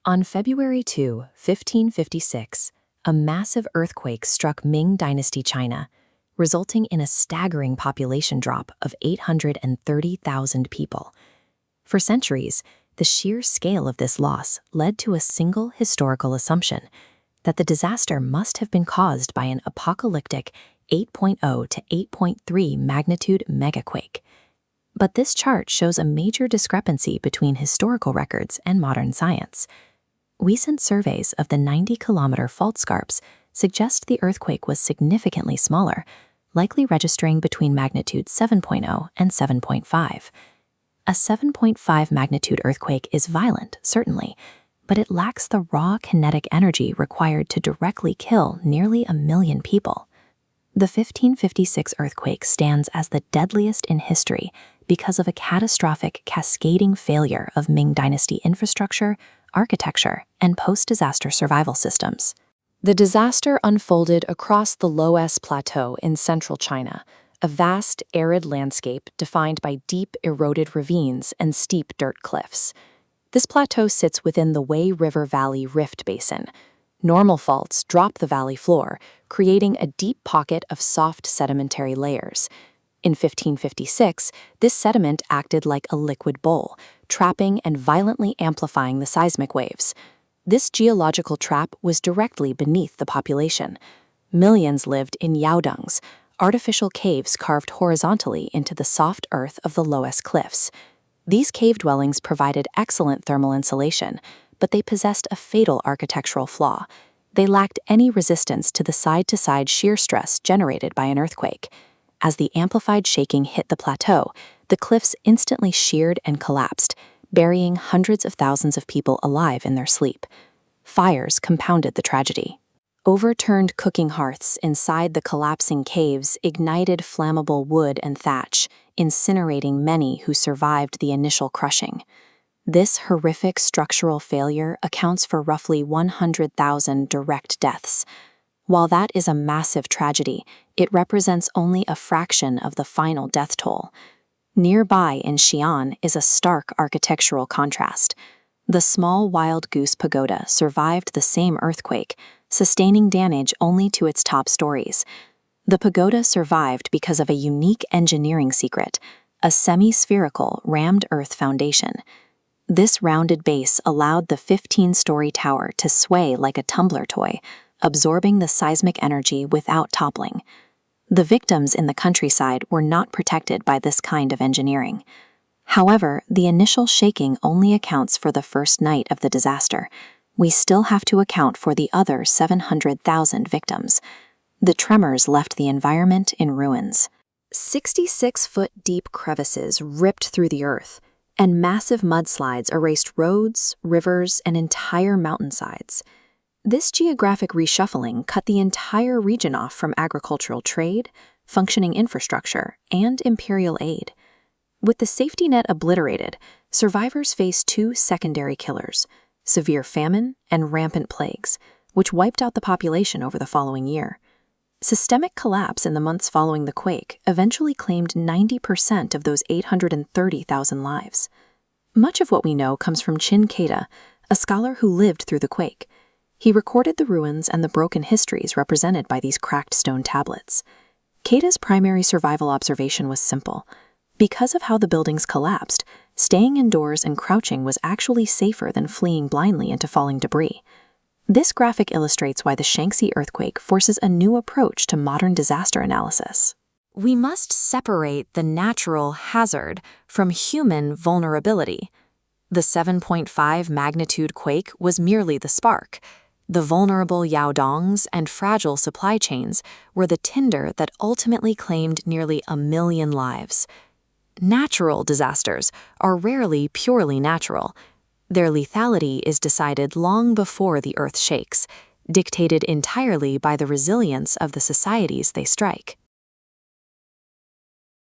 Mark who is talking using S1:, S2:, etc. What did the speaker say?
S1: On February 1556, a massive earthquake struck Ming Dynasty China, resulting in a staggering population drop of 830,000 people. For centuries, the sheer scale of this loss led to a single historical assumption, that the disaster must have been caused by an apocalyptic 8.0 to 8.3 magnitude megaquake. But this chart shows a major discrepancy between historical records and modern science. Recent surveys of the 90-kilometer fault scarps suggest the earthquake was significantly smaller, likely registering between magnitude 7.0 and 7.5. A 7.5 magnitude earthquake is violent, certainly, but it lacks the raw kinetic energy required to directly kill nearly 1 million people. The 1556 earthquake stands as the deadliest in history because of a catastrophic cascading failure of Ming Dynasty infrastructure, architecture, and post-disaster survival systems. The disaster unfolded across the Loess Plateau in central China, a vast, arid landscape defined by deep, eroded ravines and steep dirt cliffs. This plateau sits within the Wei River Valley Rift Basin. Normal faults drop the valley floor, creating a deep pocket of soft sedimentary layers. In 1556, this sediment acted like a liquid bowl, trapping and violently amplifying the seismic waves. This geological trap was directly beneath the population. Millions lived in yaodongs, artificial caves carved horizontally into the soft earth of the Loess cliffs. These cave dwellings provided excellent thermal insulation, but they possessed a fatal architectural flaw. They lacked any resistance to the side-to-side shear stress generated by an earthquake. As the amplified shaking hit the plateau, the cliffs instantly sheared and collapsed, burying hundreds of thousands of people alive in their sleep. Fires compounded the tragedy. Overturned cooking hearths inside the collapsing caves ignited flammable wood and thatch, incinerating many who survived the initial crushing. This horrific structural failure accounts for roughly 100,000 direct deaths. While that is a massive tragedy, it represents only a fraction of the final death toll. Nearby in Xi'an is a stark architectural contrast. The small wild goose pagoda survived the same earthquake, sustaining damage only to its top stories. The pagoda survived because of a unique engineering secret, a semi-spherical rammed earth foundation. This rounded base allowed the 15-story tower to sway like a tumbler toy, absorbing the seismic energy without toppling. The victims in the countryside were not protected by this kind of engineering. However, the initial shaking only accounts for the first night of the disaster. We still have to account for the other 700,000 victims. The tremors left the environment in ruins. 66-foot deep crevices ripped through the earth, and massive mudslides erased roads, rivers, and entire mountainsides. This geographic reshuffling cut the entire region off from agricultural trade, functioning infrastructure, and imperial aid. With the safety net obliterated, survivors faced two secondary killers: severe famine and rampant plagues, which wiped out the population over the following year. Systemic collapse in the months following the quake eventually claimed 90% of those 830,000 lives. Much of what we know comes from Qin Keita, a scholar who lived through the quake. He recorded the ruins and the broken histories represented by these cracked stone tablets. Keita's primary survival observation was simple. Because of how the buildings collapsed, staying indoors and crouching was actually safer than fleeing blindly into falling debris. This graphic illustrates why the Shaanxi earthquake forces a new approach to modern disaster analysis. We must separate the natural hazard from human vulnerability. The 7.5 magnitude quake was merely the spark. The vulnerable yaodongs and fragile supply chains were the tinder that ultimately claimed nearly 1 million lives. Natural disasters are rarely purely natural. Their lethality is decided long before the earth shakes, dictated entirely by the resilience of the societies they strike.